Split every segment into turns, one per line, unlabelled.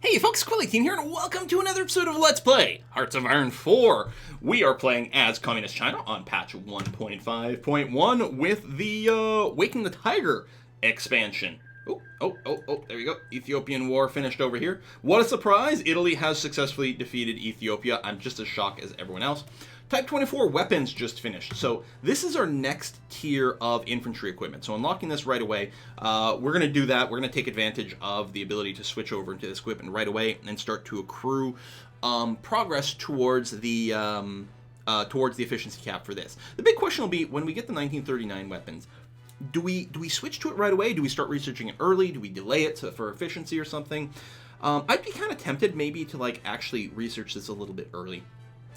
Hey folks, Quilly18 here, and welcome to another episode of Let's Play Hearts of Iron 4. We are playing as Communist China on patch 1.5.1 with the Waking the Tiger expansion. Oh, there we go. Ethiopian War finished over here. What a surprise! Italy has successfully defeated Ethiopia. I'm just as shocked as everyone else. Type 24 weapons just finished. So this is our next tier of infantry equipment. So unlocking this right away, we're going to do that. We're going to take advantage of the ability to switch over into this equipment right away and start to accrue progress towards the efficiency cap for this. The big question will be when we get the 1939 weapons. Do we switch to it right away? Do we start researching it early? Do we delay it for efficiency or something? I'd be kind of tempted maybe to actually research this a little bit early.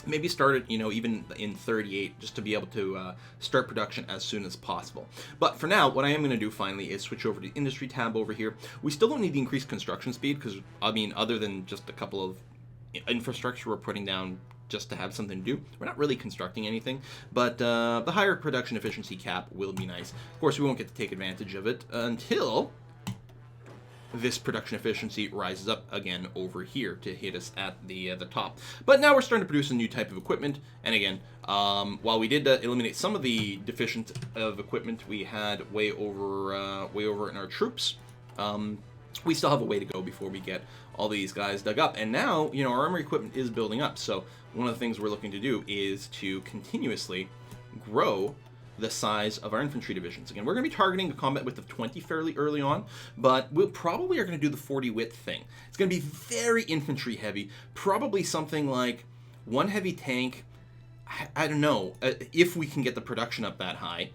Maybe start it, even in 38, just to be able to start production as soon as possible. But for now, what I am going to do finally is switch over to the industry tab over here. We still don't need the increased construction speed because, other than just a couple of infrastructure we're putting down just to have something to do, we're not really constructing anything. But the higher production efficiency cap will be nice. Of course, we won't get to take advantage of it until this production efficiency rises up again over here to hit us at the top. But now we're starting to produce a new type of equipment, and again, while we did eliminate some of the deficient of equipment we had way over in our troops, we still have a way to go before we get all these guys dug up. And now, our armory equipment is building up, so one of the things we're looking to do is to continuously grow the size of our infantry divisions. Again, we're going to be targeting a combat width of 20 fairly early on, but we probably are going to do the 40 width thing. It's going to be very infantry heavy, probably something like one heavy tank. I don't know if we can get the production up that high.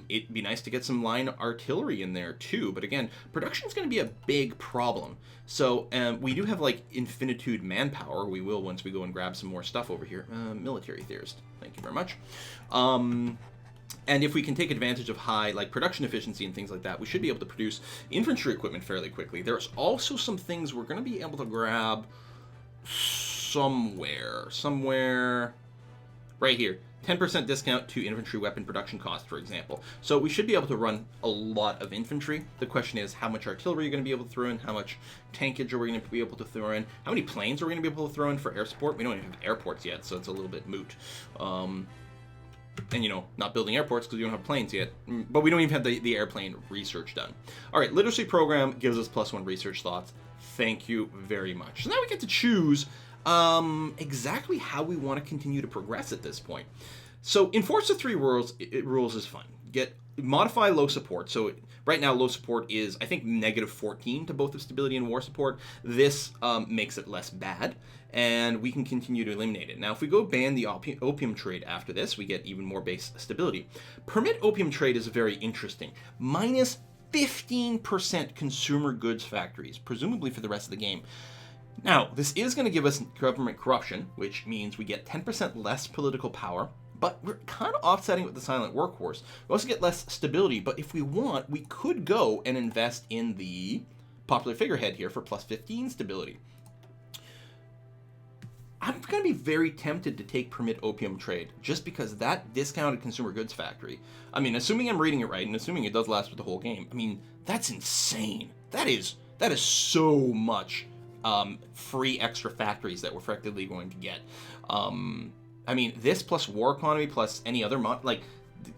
It'd be nice to get some line artillery in there too, but again, production is going to be a big problem. So we do have infinitude manpower. We will once we go and grab some more stuff over here. Military theorist, thank you very much. And if we can take advantage of high production efficiency and things like that, we should be able to produce infantry equipment fairly quickly. There's also some things we're going to be able to grab somewhere right here. 10% discount to infantry weapon production cost, for example. So we should be able to run a lot of infantry. The question is, how much artillery are you going to be able to throw in? How much tankage are we going to be able to throw in? How many planes are we going to be able to throw in for air support? We don't even have airports yet, so it's a little bit moot. And, not building airports because we don't have planes yet. But we don't even have the airplane research done. All right, literacy program gives us +1 research slots. Thank you very much. So now we get to choose exactly how we want to continue to progress at this point. So enforce the 3 rules is fun. Modify low support. So right now low support is, I think, -14 to both of stability and war support. This makes it less bad, and we can continue to eliminate it. Now, if we go ban the opium trade after this, we get even more base stability. Permit opium trade is very interesting. -15% consumer goods factories, presumably for the rest of the game. Now, this is going to give us government corruption, which means we get 10% less political power, but we're kind of offsetting with the silent workforce. We also get less stability, but if we want, we could go and invest in the popular figurehead here for +15 stability. I'm going to be very tempted to take permit opium trade, just because that discounted consumer goods factory, assuming I'm reading it right, and assuming it does last for the whole game, that's insane. That is so much free extra factories that we're effectively going to get. This plus war economy plus any other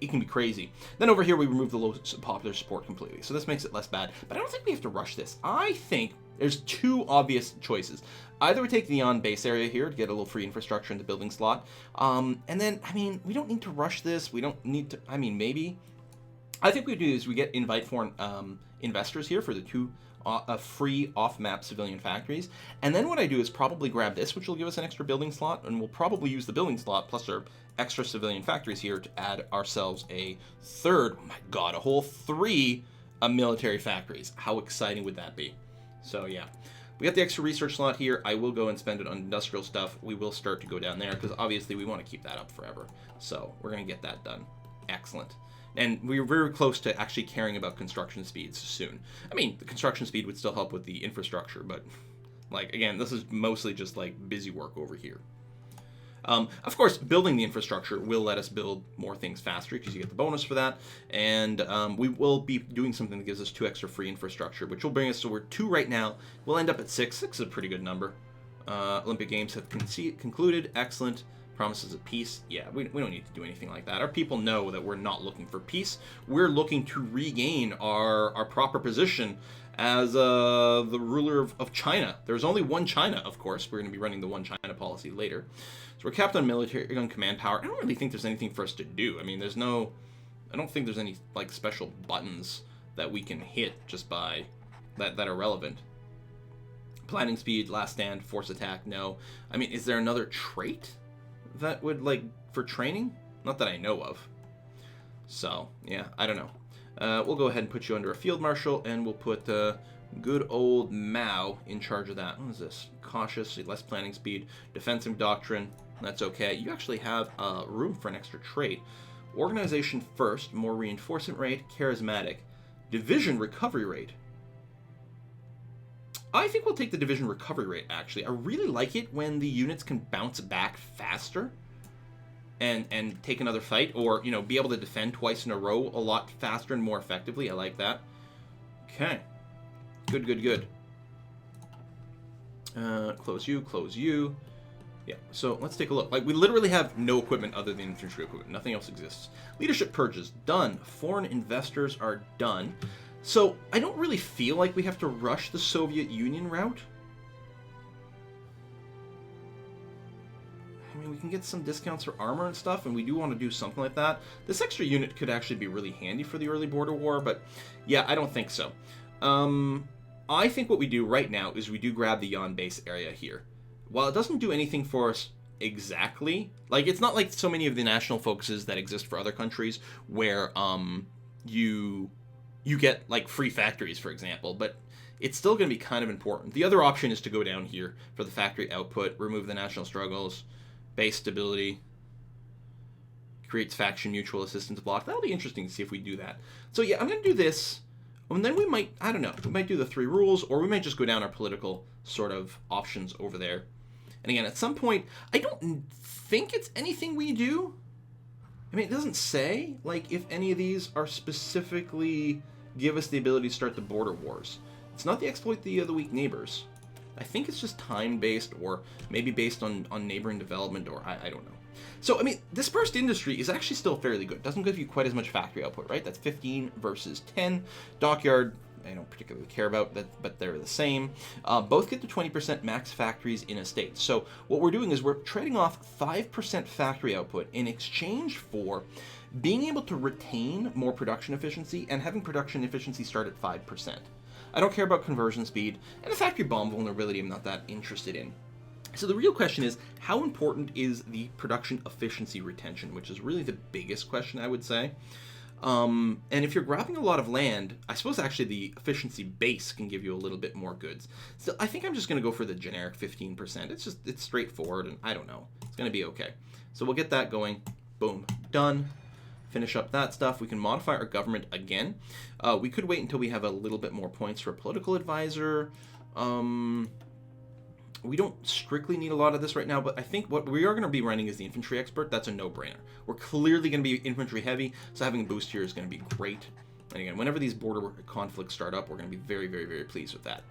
it can be crazy. Then over here we remove the low popular support completely, so this makes it less bad. But I don't think we have to rush this. I think there's 2 obvious choices. Either we take the on base area here to get a little free infrastructure in the building slot, and then we don't need to rush this. We don't need to. Maybe. I think what we do is we get invite foreign investors here for the 2 free off-map civilian factories, and then what I do is probably grab this, which will give us an extra building slot, and we'll probably use the building slot plus our extra civilian factories here to add ourselves a third, oh my god, a whole 3 military factories. How exciting would that be? So yeah, we got the extra research slot here. I will go and spend it on industrial stuff. We will start to go down there because obviously we want to keep that up forever, so we're going to get that done. Excellent. And we're very close to actually caring about construction speeds soon. The construction speed would still help with the infrastructure, but, again, this is mostly just, busy work over here. Of course, building the infrastructure will let us build more things faster because you get the bonus for that. And we will be doing something that gives us 2 extra free infrastructure, which will bring us to we're 2 right now. We'll end up at 6. 6 is a pretty good number. Olympic Games have concluded. Excellent. Promises of peace. Yeah, we don't need to do anything like that. Our people know that we're not looking for peace. We're looking to regain our proper position as the ruler of China. There's only one China, of course. We're going to be running the one China policy later. So we're capped on military, on command power. I don't really think there's anything for us to do. I mean, I don't think there's any like special buttons that we can hit just by that are relevant. Planning speed, last stand, force attack, no. I mean, is there another trait that would, like, for training? Not that I know of. So, yeah, I don't know. We'll go ahead and put you under a field marshal, and we'll put good old Mao in charge of that. What is this? Cautious, less planning speed, defensive doctrine. That's okay. You actually have room for an extra trait. Organization first, more reinforcement rate, charismatic. Division recovery rate. I think we'll take the division recovery rate, actually. I really like it when the units can bounce back faster and take another fight, or, you know, be able to defend twice in a row a lot faster and more effectively. I like that. Okay. Good, good, good. Close you, close you. Yeah, so let's take a look. Like, we literally have no equipment other than infantry equipment. Nothing else exists. Leadership purges, done. Foreign investors are done. So, I don't really feel like we have to rush the Soviet Union route. I mean, we can get some discounts for armor and stuff, and we do want to do something like that. This extra unit could actually be really handy for the early border war, but yeah, I don't think so. I think what we do right now is we do grab the Yan base area here. While it doesn't do anything for us exactly, like, it's not like so many of the national focuses that exist for other countries where you get, like, free factories, for example, but it's still going to be kind of important. The other option is to go down here for the factory output, remove the national struggles, base stability, creates faction mutual assistance block. That'll be interesting to see if we do that. So yeah, I'm going to do this, and then we might, I don't know, we might do the 3 rules, or we might just go down our political sort of options over there. And again, at some point, I don't think it's anything we do. I mean, it doesn't say, like, if any of these are specifically give us the ability to start the border wars. It's not the exploit the weak neighbors. I think it's just time-based, or maybe based on neighboring development, or I don't know. So, I mean, dispersed industry is actually still fairly good. Doesn't give you quite as much factory output, right? That's 15 versus 10. Dockyard, I don't particularly care about that, but they're the same. Both get to 20% max factories in a state. So what we're doing is we're trading off 5% factory output in exchange for being able to retain more production efficiency and having production efficiency start at 5%. I don't care about conversion speed, and the factory bomb vulnerability I'm not that interested in. So the real question is, how important is the production efficiency retention, which is really the biggest question, I would say. And if you're grabbing a lot of land, I suppose actually the efficiency base can give you a little bit more goods. So I think I'm just going to go for the generic 15%. It's straightforward, and I don't know. It's going to be okay. So we'll get that going. Boom. Done. Finish up that stuff. We can modify our government again. We could wait until we have a little bit more points for a political advisor. We don't strictly need a lot of this right now, but I think what we are going to be running is the infantry expert. That's a no-brainer. We're clearly going to be infantry heavy, so having a boost here is going to be great. And again, whenever these border conflicts start up, we're going to be very, very, very pleased with that.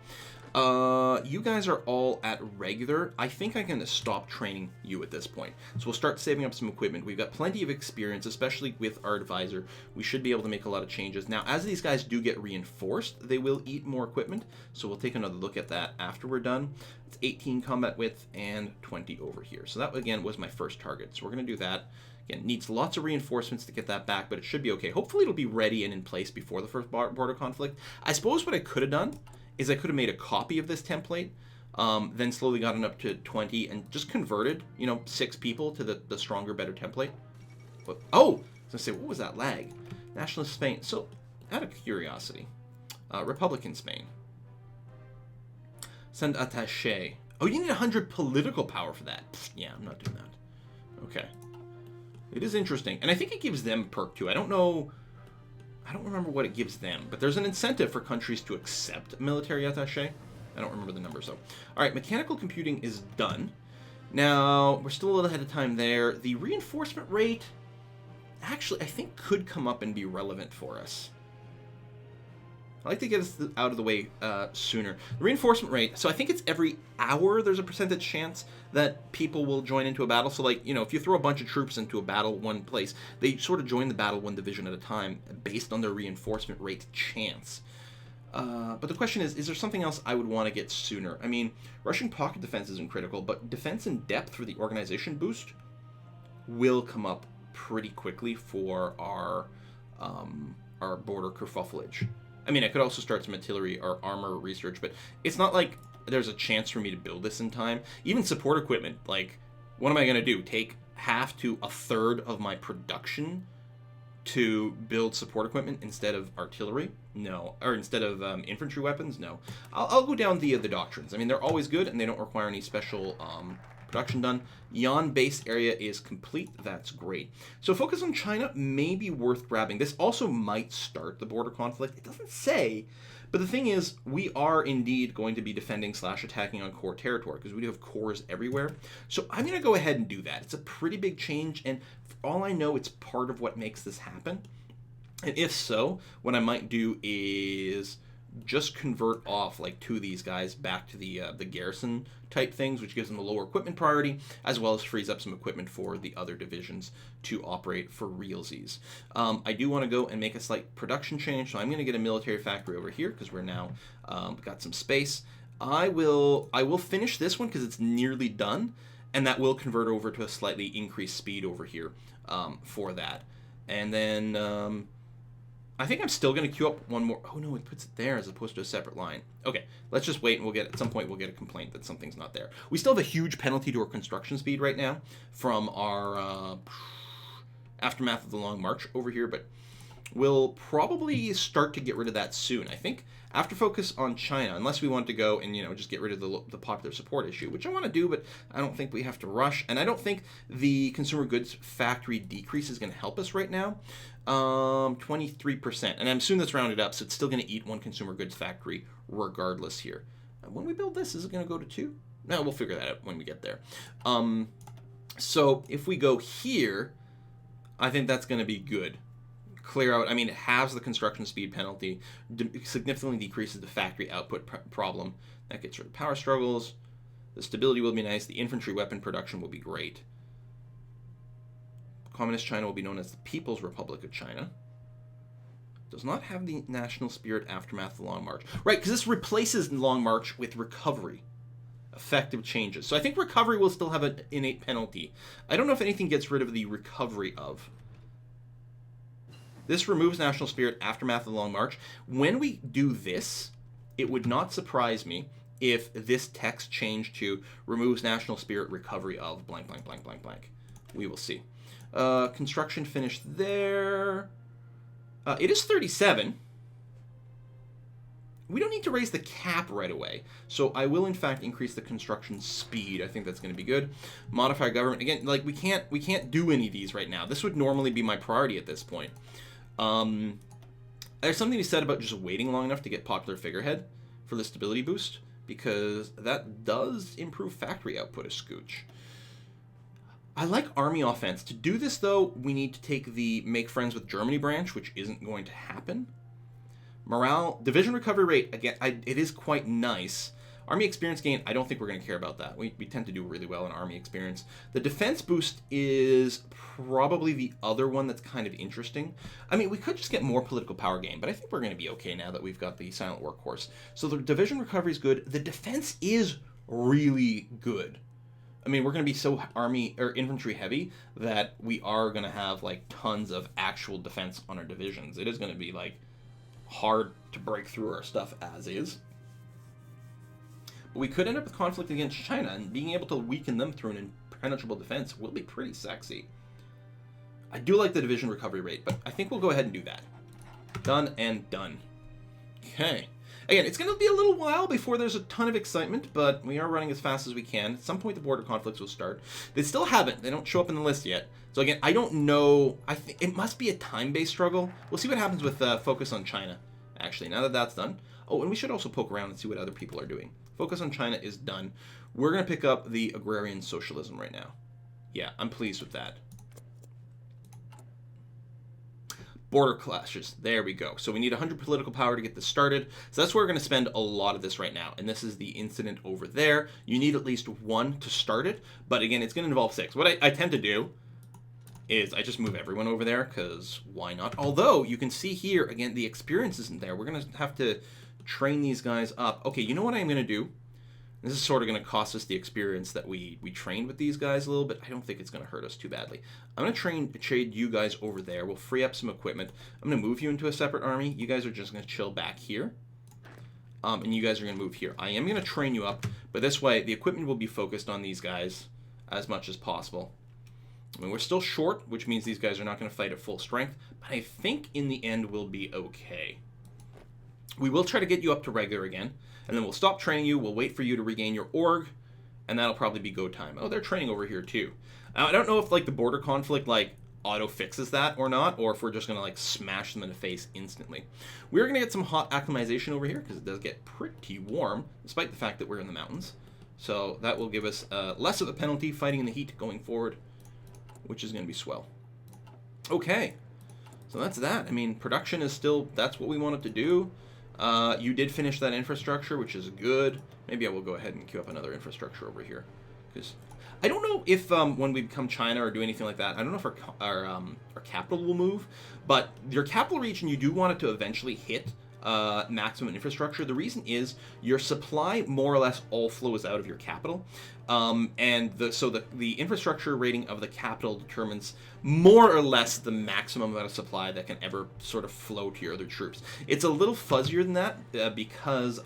You guys are all at regular. I think I'm going to stop training you at this point. So we'll start saving up some equipment. We've got plenty of experience, especially with our advisor. We should be able to make a lot of changes. Now, as these guys do get reinforced, they will eat more equipment. So we'll take another look at that after we're done. It's 18 combat width and 20 over here. So that, again, was my first target. So we're going to do that. Again, needs lots of reinforcements to get that back, but it should be okay. Hopefully it'll be ready and in place before the first border conflict. I suppose what I could have done is I could have made a copy of this template, then slowly gotten up to 20 and just converted, 6 people to the stronger, better template. But, oh, I was going to say, what was that lag? Nationalist Spain. So, out of curiosity, Republican Spain. Send attaché. Oh, you need 100 political power for that. Pfft, yeah, I'm not doing that. Okay. It is interesting. And I think it gives them a perk, too. I don't remember what it gives them, but there's an incentive for countries to accept military attaché. I don't remember the numbers, though. All right, mechanical computing is done. Now, we're still a little ahead of time there. The reinforcement rate, actually, I think could come up and be relevant for us. I like to get us out of the way sooner. The reinforcement rate, so I think it's every hour there's a percentage chance that people will join into a battle. So, like, you know, if you throw a bunch of troops into a battle one place, they sort of join the battle one division at a time based on their reinforcement rate chance. But the question is there something else I would want to get sooner? I mean, Russian pocket defense isn't critical, but defense in depth for the organization boost will come up pretty quickly for our border kerfuffleage. I mean, I could also start some artillery or armor research, but it's not like there's a chance for me to build this in time. Even support equipment, like, what am I going to do? Take half to a third of my production to build support equipment instead of artillery? No. Or instead of infantry weapons? No. I'll go down the doctrines. I mean, they're always good, and they don't require any special production done. Yan base area is complete. That's great. So focus on China may be worth grabbing. This also might start the border conflict. It doesn't say, but the thing is, we are indeed going to be defending / attacking on core territory because we do have cores everywhere. So I'm going to go ahead and do that. It's a pretty big change, and for all I know, it's part of what makes this happen. And if so, what I might do is just convert off like 2 of these guys back to the garrison type things, which gives them a lower equipment priority, as well as frees up some equipment for the other divisions to operate for realsies. I do want to go and make a slight production change, so I'm going to get a military factory over here because we're now got some space. I will finish this one because it's nearly done, and that will convert over to a slightly increased speed over here for that. And then I think I'm still going to queue up one more. Oh, no, it puts it there as opposed to a separate line. Okay, let's just wait, and we'll get, at some point, we'll get a complaint that something's not there. We still have a huge penalty to our construction speed right now from our aftermath of the Long March over here, but we'll probably start to get rid of that soon. I think after focus on China, unless we want to go and, you know, just get rid of the popular support issue, which I want to do, but I don't think we have to rush. And I don't think the consumer goods factory decrease is going to help us right now. 23%. And I'm assuming that's rounded up, so it's still going to eat one consumer goods factory regardless here. When we build this, is it going to go to 2? No, we'll figure that out when we get there. So if we go here, I think that's going to be good. Clear out, I mean, it halves the construction speed penalty, significantly decreases the factory output problem. That gets rid of power struggles. The stability will be nice. The infantry weapon production will be great. Communist China will be known as the People's Republic of China. Does not have the national spirit aftermath of the Long March. Right, because this replaces Long March with recovery. Effective changes. So I think recovery will still have an innate penalty. I don't know if anything gets rid of the recovery of. This removes national spirit aftermath of the Long March. When we do this, it would not surprise me if this text changed to removes national spirit recovery of blank, blank, blank, blank, blank. We will see. Construction finished there. It is 37. We don't need to raise the cap right away, so I will in fact increase the construction speed. I think that's going to be good. Modify government again. Like we can't do any of these right now. This would normally be my priority at this point. There's something to be said about just waiting long enough to get popular figurehead for the stability boost, because that does improve factory output a scooch. I like army offense. To do this, though, we need to take the make friends with Germany branch, which isn't going to happen. Morale, division recovery rate, again, it is quite nice. Army experience gain, I don't think we're going to care about that. We tend to do really well in army experience. The defense boost is probably the other one that's kind of interesting. I mean, we could just get more political power gain, but I think we're going to be okay now that we've got the silent workhorse. So the division recovery is good. The defense is really good. I mean, we're going to be so army or infantry heavy that we are going to have like tons of actual defense on our divisions. It is going to be like hard to break through our stuff as is. But we could end up with conflict against China, and being able to weaken them through an impenetrable defense will be pretty sexy. I do like the division recovery rate, but I think we'll go ahead and do that. Done and done. Okay. Again, it's going to be a little while before there's a ton of excitement, but we are running as fast as we can. At some point, the border conflicts will start. They still haven't. They don't show up in the list yet. So again, I don't know. I think it must be a time-based struggle. We'll see what happens with focus on China, actually, now that that's done. Oh, and we should also poke around and see what other people are doing. Focus on China is done. We're going to pick up the Agrarian Socialism right now. Yeah, I'm pleased with that. Border clashes. There we go. So we need 100 political power to get this started. So that's where we're going to spend a lot of this right now. And this is the incident over there. You need at least 1 to start it. But again, it's going to involve 6. What I tend to do is I just move everyone over there, because why not? Although, you can see here, again, the experience isn't there. We're going to have to train these guys up. Okay, you know what I'm going to do? This is sort of going to cost us the experience that we trained with these guys a little bit. I don't think it's going to hurt us too badly. I'm going to trade you guys over there. We'll free up some equipment. I'm going to move you into a separate army. You guys are just going to chill back here. And you guys are going to move here. I am going to train you up, but this way the equipment will be focused on these guys as much as possible. I mean, we're still short, which means these guys are not going to fight at full strength, but I think in the end we'll be okay. We will try to get you up to regular again, and then we'll stop training you. We'll wait for you to regain your org, and that'll probably be go time. Oh, they're training over here too. I don't know if like the border conflict like auto fixes that or not, or if we're just gonna like smash them in the face instantly. We're gonna get some hot acclimatization over here because it does get pretty warm, despite the fact that we're in the mountains. So that will give us less of a penalty fighting in the heat going forward, which is gonna be swell. Okay, so that's that. I mean, production is still, that's what we wanted to do. You did finish that infrastructure, which is good. Maybe I will go ahead and queue up another infrastructure over here, because I don't know if when we become China or do anything like that, I don't know if our capital will move, but your capital region, you do want it to eventually hit maximum infrastructure. The reason is your supply more or less all flows out of your capital, and the infrastructure rating of the capital determines more or less the maximum amount of supply that can ever sort of flow to your other troops. It's a little fuzzier than that because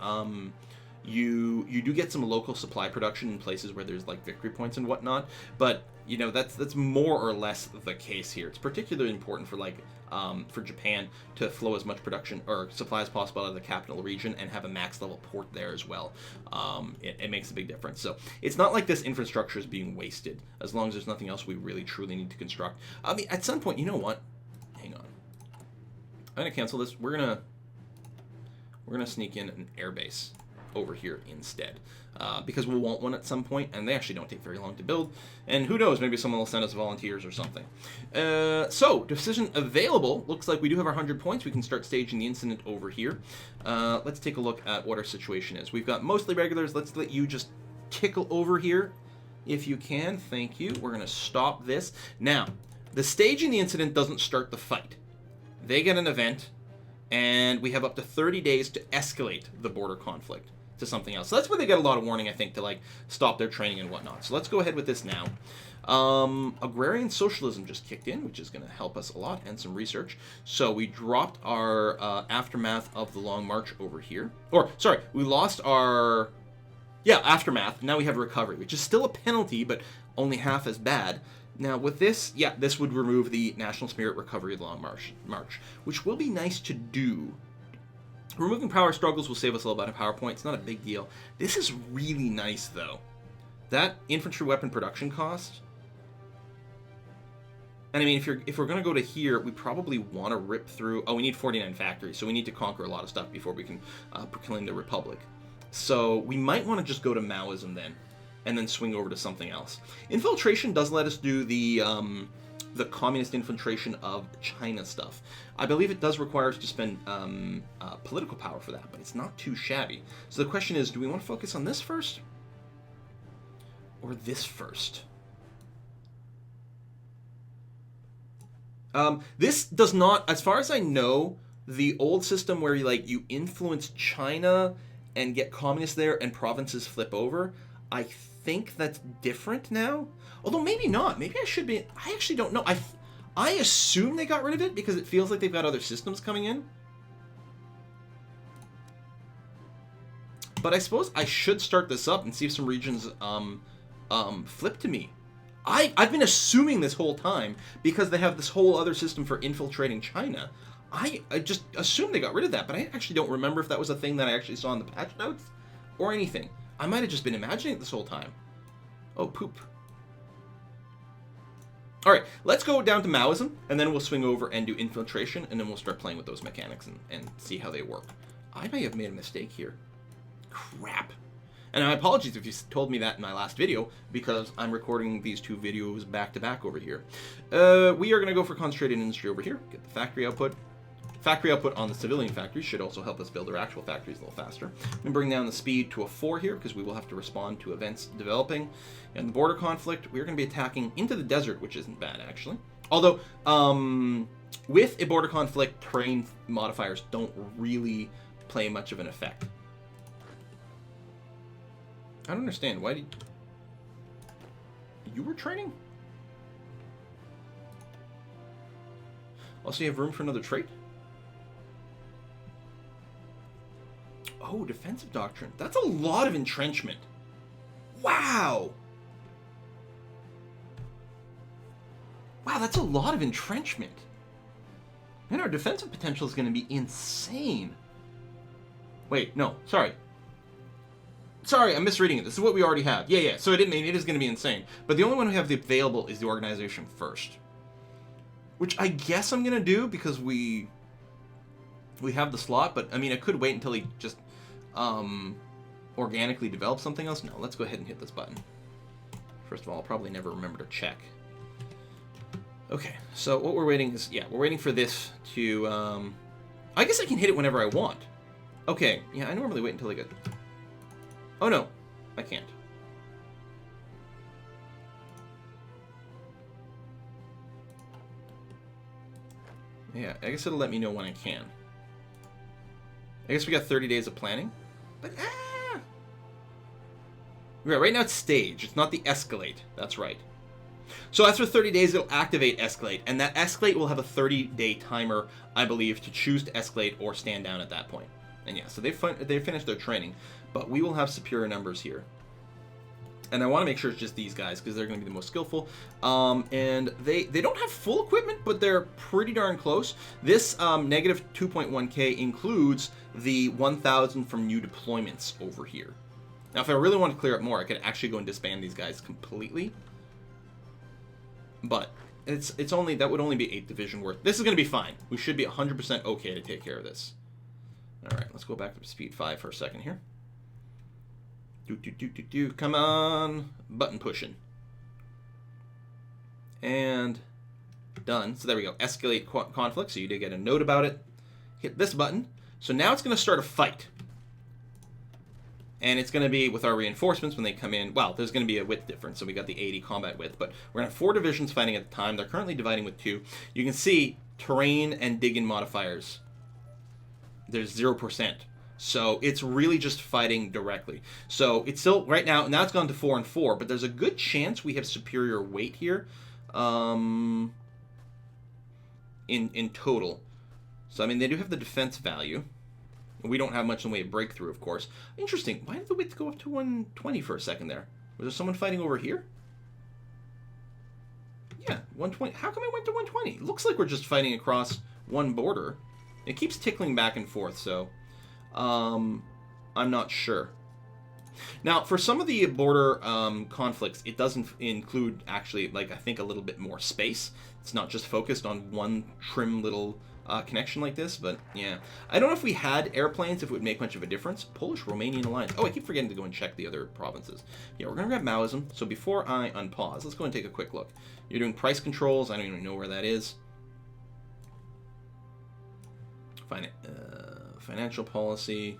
you do get some local supply production in places where there's like victory points and whatnot, but you know that's more or less the case here. It's particularly important for like for Japan to flow as much production or supply as possible out of the capital region and have a max level port there as well. It makes a big difference. So it's not like this infrastructure is being wasted as long as there's nothing else we really truly need to construct. I mean, at some point, you know what? Hang on. I'm gonna cancel this. We're gonna sneak in an airbase over here instead, because we'll want one at some point, and they actually don't take very long to build, and who knows, maybe someone will send us volunteers or something. So, decision available. Looks like we do have our 100 points. We can start staging the incident over here. Let's take a look at what our situation is. We've got mostly regulars. Let's let you just tickle over here if you can. Thank you. We're going to stop this. Now, the staging the incident doesn't start the fight. They get an event, and we have up to 30 days to escalate the border conflict to something else. So that's where they get a lot of warning, I think, to like stop their training and whatnot. So let's go ahead with this now. Agrarian Socialism just kicked in, which is going to help us a lot, and some research. So we dropped our aftermath of the Long March over here. Or, sorry, we lost our... Yeah, aftermath. Now we have recovery, which is still a penalty, but only half as bad. Now, with this, yeah, this would remove the National Spirit Recovery of the Long March, which will be nice to do. Removing power struggles will save us a little bit of power points. Not a big deal. This is really nice, though. That infantry weapon production cost. And I mean, if we're going to go to here, we probably want to rip through... Oh, we need 49 factories, so we need to conquer a lot of stuff before we can proclaim the Republic. So we might want to just go to Maoism then, and then swing over to something else. Infiltration does let us do the communist infiltration of China stuff. I believe it does require us to spend political power for that, but it's not too shabby. So the question is, do we want to focus on this first? Or this first? This does not, as far as I know, the old system where you influence China and get communists there and provinces flip over, I think that's different now. Although maybe not. Maybe I should be... I actually don't know. I assume they got rid of it because it feels like they've got other systems coming in. But I suppose I should start this up and see if some regions flip to me. I've been assuming this whole time because they have this whole other system for infiltrating China. I just assumed they got rid of that, but I actually don't remember if that was a thing that I actually saw in the patch notes or anything. I might have just been imagining it this whole time. Oh, poop. Alright, let's go down to Maoism, and then we'll swing over and do infiltration, and then we'll start playing with those mechanics and see how they work. I may have made a mistake here. Crap. And my apologies if you told me that in my last video, because I'm recording these two videos back to back over here. We are going to go for concentrated industry over here, get the factory output. Factory output on the civilian factories should also help us build our actual factories a little faster. I'm going to bring down the speed to a 4 here, because we will have to respond to events developing. And the border conflict, we're going to be attacking into the desert, which isn't bad, actually. Although, with a border conflict, terrain modifiers don't really play much of an effect. I don't understand. Why did... You were training? Also, you have room for another trait? Oh, defensive doctrine. That's a lot of entrenchment. Wow! Wow, that's a lot of entrenchment. And our defensive potential is going to be insane. Wait, no, sorry. Sorry, I'm misreading it. This is what we already have. Yeah, so it is going to be insane. But the only one we have available is the organization first. Which I guess I'm going to do because we have the slot, but I mean, I could wait until he just organically develops something else. No, let's go ahead and hit this button. First of all, I'll probably never remember to check. Okay, so what we're waiting is, yeah, we're waiting for this to, I guess I can hit it whenever I want. Okay, yeah, I normally wait until I get... Oh no, I can't. Yeah, I guess it'll let me know when I can. I guess we got 30 days of planning. But, yeah, right now it's stage. It's not the escalate. That's right. So after 30 days, it'll activate escalate. And that escalate will have a 30-day timer, I believe, to choose to escalate or stand down at that point. And yeah, so they finished their training. But we will have superior numbers here. And I want to make sure it's just these guys, because they're going to be the most skillful. And they don't have full equipment, but they're pretty darn close. This negative 2.1k includes the 1,000 from new deployments over here. Now, if I really want to clear up more, I could actually go and disband these guys completely. But it's only, that would only be 8 division worth. This is going to be fine. We should be 100% okay to take care of this. All right, let's go back to speed 5 for a second here. Come on. Button pushing. And done. So there we go. Escalate conflict. So you did get a note about it. Hit this button. So now it's going to start a fight. And it's going to be with our reinforcements when they come in. Well, there's going to be a width difference. So we got the 80 combat width. But we're going to have 4 divisions fighting at the time. They're currently dividing with 2. You can see terrain and dig-in modifiers. There's 0%. So it's really just fighting directly. So it's still, right now it's gone to 4 and 4, but there's a good chance we have superior weight here in total. So, I mean, they do have the defense value. We don't have much in the way of breakthrough, of course. Interesting. Why did the width go up to 120 for a second there? Was there someone fighting over here? Yeah, 120. How come it went to 120? It looks like we're just fighting across one border. It keeps tickling back and forth, so... I'm not sure. Now, for some of the border conflicts, it doesn't include, actually, like, I think a little bit more space. It's not just focused on one trim little connection like this, but yeah. I don't know if we had airplanes, if it would make much of a difference. Polish-Romanian alliance. Oh, I keep forgetting to go and check the other provinces. Yeah, we're going to grab Maoism. So before I unpause, let's go and take a quick look. You're doing price controls. I don't even know where that is. Financial policy.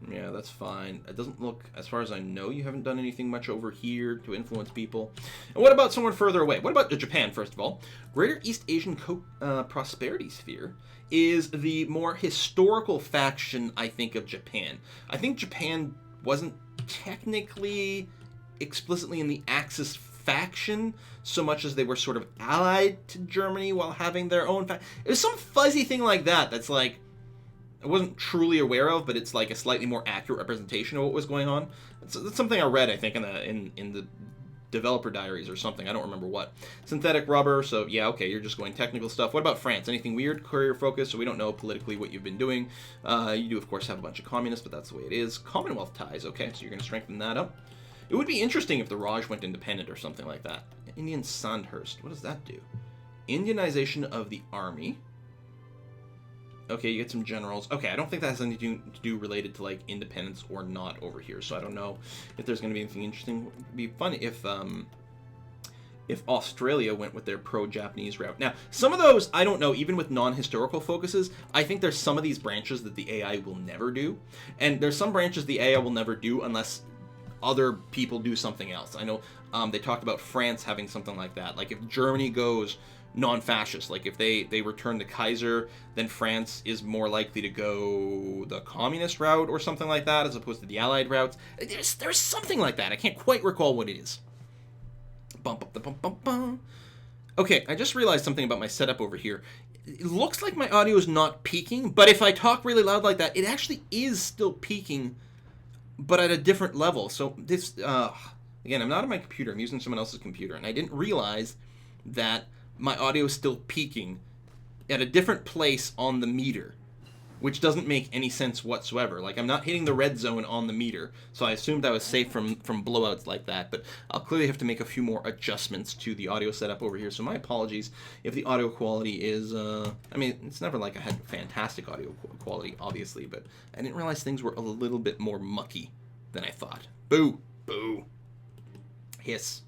Yeah, that's fine. It doesn't look, as far as I know, you haven't done anything much over here to influence people. And what about somewhere further away? What about Japan, first of all? Greater East Asian Prosperity Sphere is the more historical faction, I think, of Japan. I think Japan wasn't technically explicitly in the Axis faction so much as they were sort of allied to Germany while having their own faction. It was some fuzzy thing like that that's like, I wasn't truly aware of, but it's like a slightly more accurate representation of what was going on. It's something I read, I think, in the developer diaries or something. I don't remember what. Synthetic rubber, so yeah, okay, you're just going technical stuff. What about France? Anything weird? Career focus, so we don't know politically what you've been doing. You do, of course, have a bunch of communists, but that's the way it is. Commonwealth ties, okay, so you're going to strengthen that up. It would be interesting if the Raj went independent or something like that. Indian Sandhurst, what does that do? Indianization of the army. Okay, you get some generals. Okay, I don't think that has anything to do related to, like, independence or not over here, so I don't know if there's going to be anything interesting. It would be fun if Australia went with their pro-Japanese route. Now, some of those, I don't know, even with non-historical focuses, I think there's some of these branches that the AI will never do, and there's some branches the AI will never do unless other people do something else. I know they talked about France having something like that. Like, if Germany goes non-fascist, like if they return the Kaiser, then France is more likely to go the communist route or something like that, as opposed to the Allied routes. There's something like that. I can't quite recall what it is. Bump up the bump bump bump. Okay, I just realized something about my setup over here. It looks like my audio is not peaking, but if I talk really loud like that, it actually is still peaking, but at a different level. So this, again, I'm not on my computer. I'm using someone else's computer, and I didn't realize that my audio is still peaking at a different place on the meter, which doesn't make any sense whatsoever. Like, I'm not hitting the red zone on the meter, so I assumed I was safe from blowouts like that, but I'll clearly have to make a few more adjustments to the audio setup over here, so my apologies if the audio quality is, I mean, it's never like I had fantastic audio quality, obviously, but I didn't realize things were a little bit more mucky than I thought. Boo! Boo! Hiss.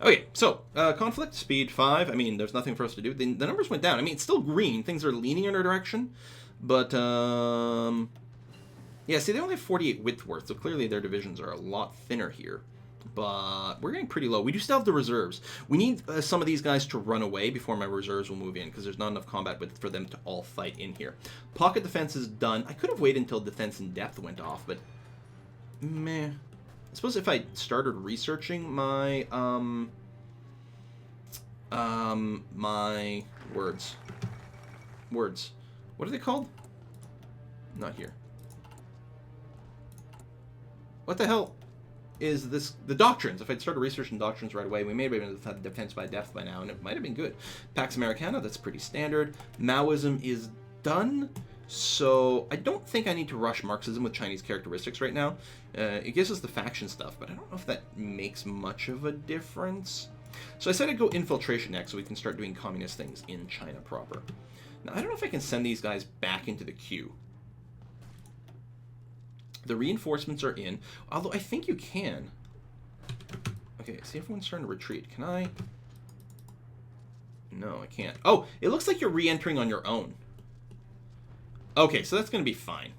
Okay, so, conflict, speed 5. I mean, there's nothing for us to do. The numbers went down. I mean, it's still green. Things are leaning in our direction. But, yeah, see, they only have 48 width worth, so clearly their divisions are a lot thinner here. But we're getting pretty low. We do still have the reserves. We need some of these guys to run away before my reserves will move in, because there's not enough combat width for them to all fight in here. Pocket defense is done. I could have waited until defense in depth went off, but meh. I suppose if I started researching my, my words. What are they called? Not here. What the hell is this? The doctrines. If I'd started researching doctrines right away, we may have been able to have defense by depth by now, and it might have been good. Pax Americana, that's pretty standard. Maoism is done. So I don't think I need to rush Marxism with Chinese characteristics right now. It gives us the faction stuff, but I don't know if that makes much of a difference. So I said I'd go infiltration next so we can start doing communist things in China proper. Now, I don't know if I can send these guys back into the queue. The reinforcements are in, although I think you can. Okay, see, everyone's starting to retreat. Can I? No, I can't. Oh, it looks like you're re-entering on your own. Okay, so that's going to be fine.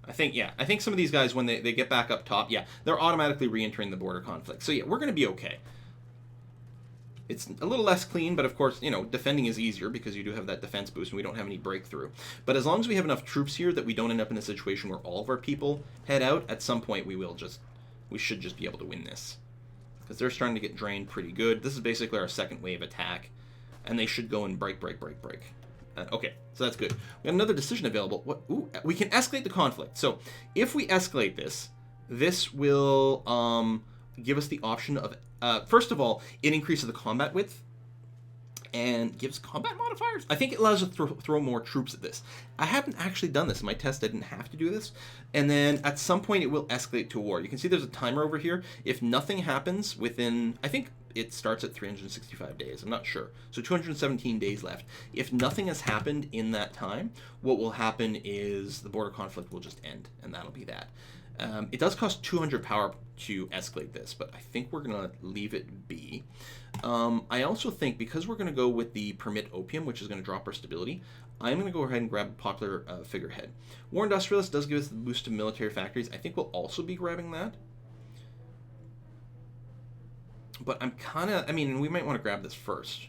I think, yeah, I think some of these guys, when they get back up top, yeah, they're automatically re-entering the border conflict. So, yeah, we're going to be okay. It's a little less clean, but of course, you know, defending is easier because you do have that defense boost and we don't have any breakthrough. But as long as we have enough troops here that we don't end up in a situation where all of our people head out, at some point we should just be able to win this. Because they're starting to get drained pretty good. This is basically our second wave attack. And they should go and break. Okay, so that's good. We have another decision available. What? Ooh, we can escalate the conflict. So if we escalate this, this will give us the option of, first of all, it increases the combat width and gives combat modifiers. I think it allows us to throw more troops at this. I haven't actually done this. In my test, I didn't have to do this. And then at some point, it will escalate to war. You can see there's a timer over here. If nothing happens within, I think it starts at 365 days. I'm not sure. So 217 days left. If nothing has happened in that time, what will happen is the border conflict will just end, and that'll be that. It does cost 200 power to escalate this, but I think we're going to leave it be. I also think because we're going to go with the permit opium, which is going to drop our stability, I'm going to go ahead and grab a popular figurehead. War Industrialist does give us the boost to military factories. I think we'll also be grabbing that. But I'm kind of, I mean, we might want to grab this first.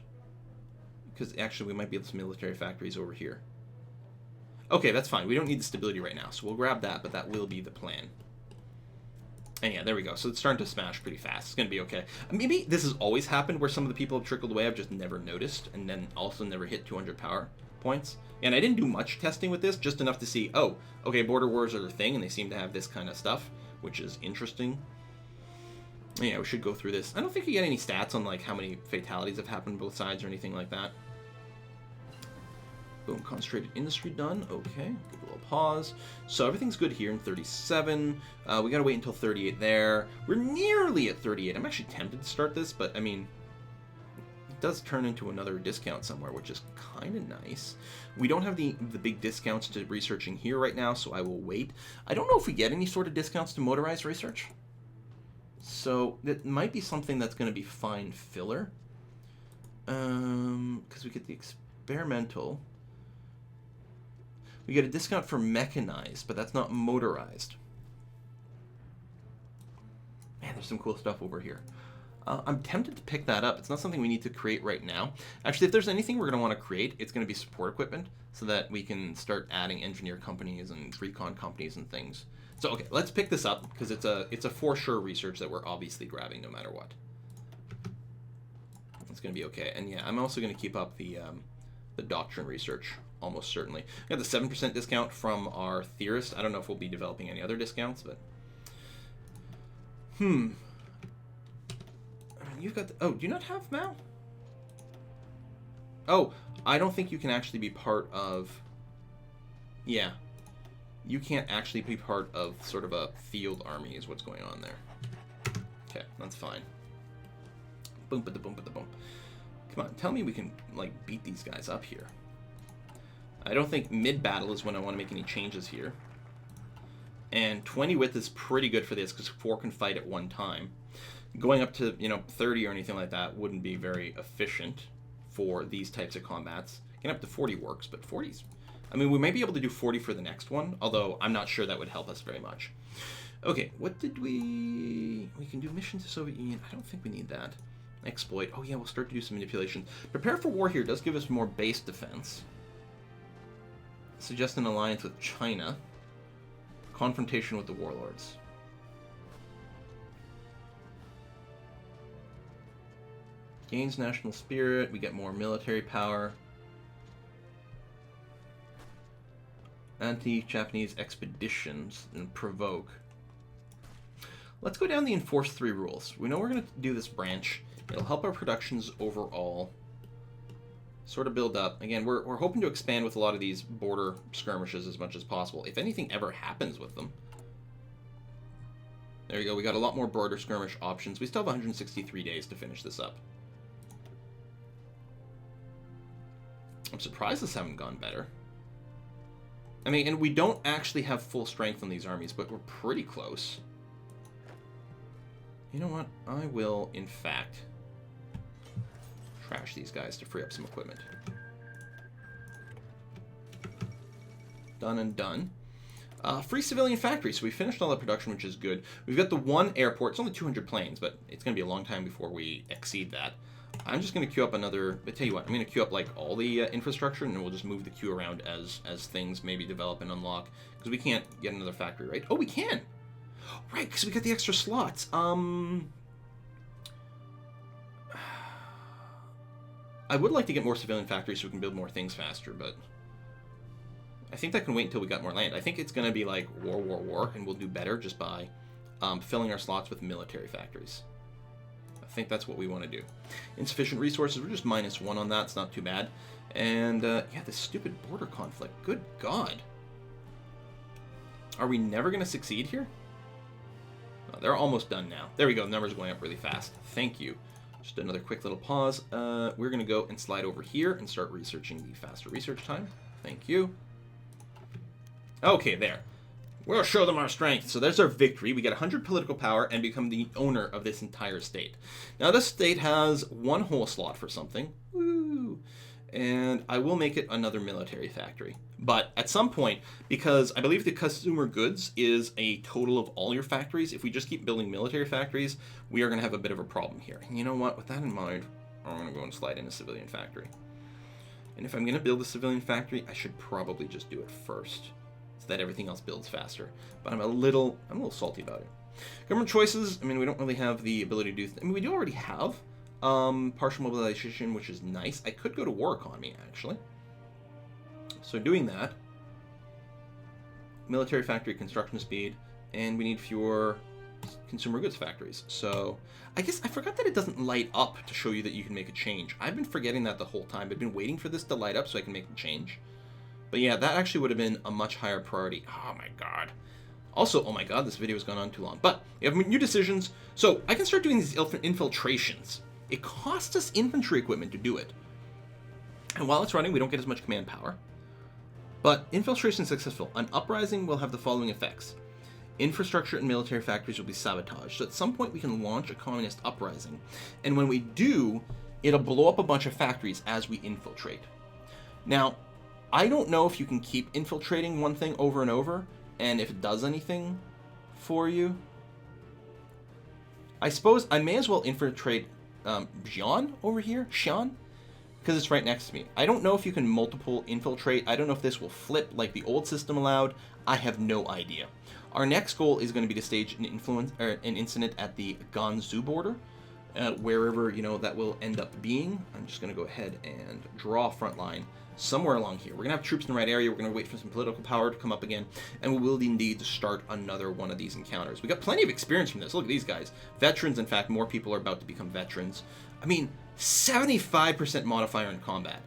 Because actually we might be able to military factories over here. Okay, that's fine. We don't need the stability right now, so we'll grab that, but that will be the plan. And yeah, there we go. So it's starting to smash pretty fast. It's going to be okay. Maybe this has always happened where some of the people have trickled away. I've just never noticed, and then also never hit 200 power points. And I didn't do much testing with this, just enough to see, oh, okay, border wars are a thing, and they seem to have this kind of stuff, which is interesting. Yeah, we should go through this. I don't think you get any stats on like how many fatalities have happened on both sides or anything like that. Boom, concentrated industry done. Okay, give a little pause. So everything's good here in 37. We gotta wait until 38 there. We're nearly at 38. I'm actually tempted to start this, but I mean, does turn into another discount somewhere, which is kind of nice. We don't have the big discounts to researching here right now, so I will wait. I don't know if we get any sort of discounts to motorized research. So that might be something that's going to be fine filler. Because we get the experimental. We get a discount for mechanized, but that's not motorized. Man, there's some cool stuff over here. I'm tempted to pick that up. It's not something we need to create right now. Actually, if there's anything we're going to want to create, it's going to be support equipment so that we can start adding engineer companies and recon companies and things. So, okay, let's pick this up because it's a for sure research that we're obviously grabbing no matter what. It's going to be okay. And yeah, I'm also going to keep up the doctrine research, almost certainly. We got the 7% discount from our theorist. I don't know if we'll be developing any other discounts, but... You've got... Oh, do you not have Mao? Oh, I don't think you can actually be part of... Yeah. You can't actually be part of sort of a field army is what's going on there. Okay, that's fine. Boom, ba da boom, ba da boom. Come on, tell me we can, like, beat these guys up here. I don't think mid-battle is when I want to make any changes here. And 20 width is pretty good for this because 4 can fight at one time. Going up to, 30 or anything like that wouldn't be very efficient for these types of combats. Getting up to 40 works, but 40's... I mean, we may be able to do 40 for the next one, although I'm not sure that would help us very much. Okay, what did we... We can do mission to Soviet Union. I don't think we need that. Exploit. Oh, yeah, we'll start to do some manipulation. Prepare for war here does give us more base defense. Suggest an alliance with China. Confrontation with the warlords. Gains national spirit. We get more military power. Anti-Japanese expeditions and provoke. Let's go down the enforce 3 rules. We know we're going to do this branch. It'll help our productions overall sort of build up. Again, we're hoping to expand with a lot of these border skirmishes as much as possible. If anything ever happens with them. There you go. We got a lot more border skirmish options. We still have 163 days to finish this up. I'm surprised this haven't gone better. I mean, and we don't actually have full strength on these armies, but we're pretty close. You know what? I will, in fact, trash these guys to free up some equipment. Done and done. Free civilian factories. So we finished all the production, which is good. We've got the one airport. It's only 200 planes, but it's going to be a long time before we exceed that. I'm just going to queue up another... I tell you what, I'm going to queue up like all the infrastructure, and then we'll just move the queue around as things maybe develop and unlock. Because we can't get another factory, right? Oh, we can! Right, because we got the extra slots. I would like to get more civilian factories so we can build more things faster, but... I think that can wait until we got more land. I think it's going to be like war, and we'll do better just by filling our slots with military factories. I think that's what we want to do. Insufficient resources, we're just -1 on that. It's not too bad. And, yeah, this stupid border conflict. Good God. Are we never going to succeed here? Oh, they're almost done now. There we go. The numbers going up really fast. Thank you. Just another quick little pause. We're going to go and slide over here and start researching the faster research time. Thank you. Okay, there. We'll show them our strength. So there's our victory. We get 100 political power and become the owner of this entire state. Now, this state has 1 whole slot for something. Woo! And I will make it another military factory. But at some point, because I believe the consumer goods is a total of all your factories, if we just keep building military factories, we are going to have a bit of a problem here. And you know what? With that in mind, I'm going to go and slide in a civilian factory. And if I'm going to build a civilian factory, I should probably just do it first, that everything else builds faster. But I'm a little salty about it. Government choices, I mean, we don't really have the ability to do... I mean, we do already have partial mobilization, which is nice. I could go to war economy, actually. So doing that, military factory construction speed, and we need fewer consumer goods factories. So I guess I forgot that it doesn't light up to show you that you can make a change. I've been forgetting that the whole time. I've been waiting for this to light up so I can make the change. But yeah, that actually would have been a much higher priority. Oh my god. Also, oh my god, this video has gone on too long. But we have new decisions. So I can start doing these infiltrations. It costs us infantry equipment to do it. And while it's running, we don't get as much command power. But infiltration is successful. An uprising will have the following effects. Infrastructure and military factories will be sabotaged. So at some point we can launch a communist uprising. And when we do, it'll blow up a bunch of factories as we infiltrate. Now, I don't know if you can keep infiltrating one thing over and over, and if it does anything for you. I suppose I may as well infiltrate Xi'an over here, Xi'an, because it's right next to me. I don't know if you can multiple infiltrate. I don't know if this will flip like the old system allowed. I have no idea. Our next goal is going to be to stage an incident at the Gansu border, wherever that will end up being. I'm just going to go ahead and draw a front line somewhere along here. We're going to have troops in the right area. We're going to wait for some political power to come up again, and we will indeed start another one of these encounters. We got plenty of experience from this. Look at these guys. Veterans, in fact, more people are about to become veterans. I mean, 75% modifier in combat.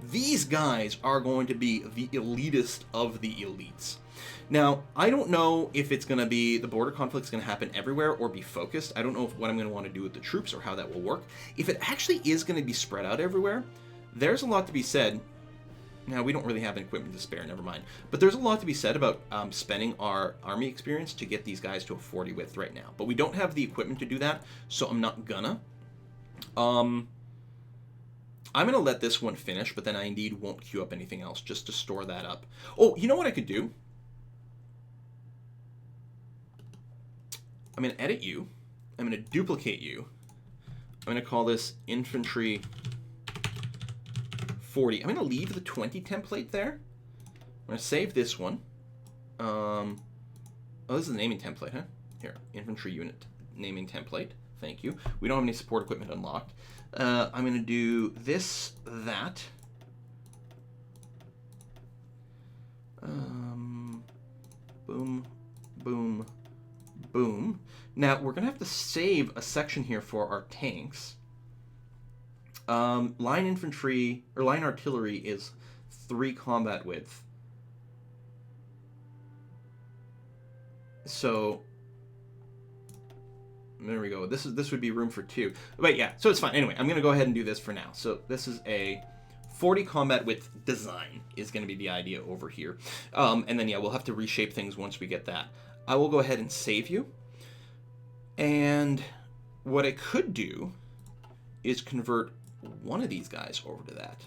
These guys are going to be the elitist of the elites. Now, I don't know if it's going to be, the border conflict's going to happen everywhere or be focused. I don't know what I'm going to want to do with the troops or how that will work. If it actually is going to be spread out everywhere, there's a lot to be said. Now, we don't really have equipment to spare, never mind. But there's a lot to be said about spending our army experience to get these guys to a 40 width right now. But we don't have the equipment to do that, so I'm not gonna. I'm gonna let this one finish, but then I indeed won't queue up anything else just to store that up. Oh, you know what I could do? I'm gonna edit you. I'm gonna duplicate you. I'm gonna call this infantry 40. I'm going to leave the 20 template there. I'm going to save this one. Oh, this is the naming template, huh? Here, infantry unit naming template. Thank you. We don't have any support equipment unlocked. I'm going to do this, that. Boom, boom, boom. Now, we're going to have to save a section here for our tanks. Line infantry, or line artillery is 3 combat width. So, there we go. This would be room for 2. But yeah, so it's fine. Anyway, I'm going to go ahead and do this for now. So this is a 40 combat width design is going to be the idea over here. And then, yeah, we'll have to reshape things once we get that. I will go ahead and save you. And what I could do is convert one of these guys over to that.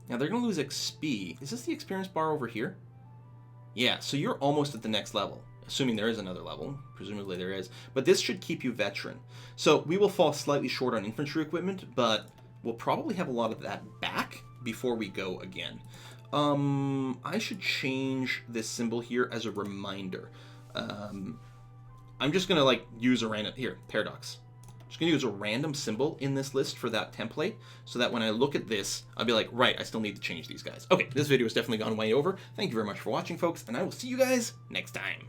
Now they're going to lose XP. Is this the experience bar over here? Yeah, so you're almost at the next level, assuming there is another level. Presumably there is. But this should keep you veteran. So we will fall slightly short on infantry equipment, but we'll probably have a lot of that back before we go again. I should change this symbol here as a reminder. I'm just going to use a random... Here, paradox. Just going to use a random symbol in this list for that template so that when I look at this, I'll be like, right, I still need to change these guys. Okay, this video has definitely gone way over. Thank you very much for watching, folks, and I will see you guys next time.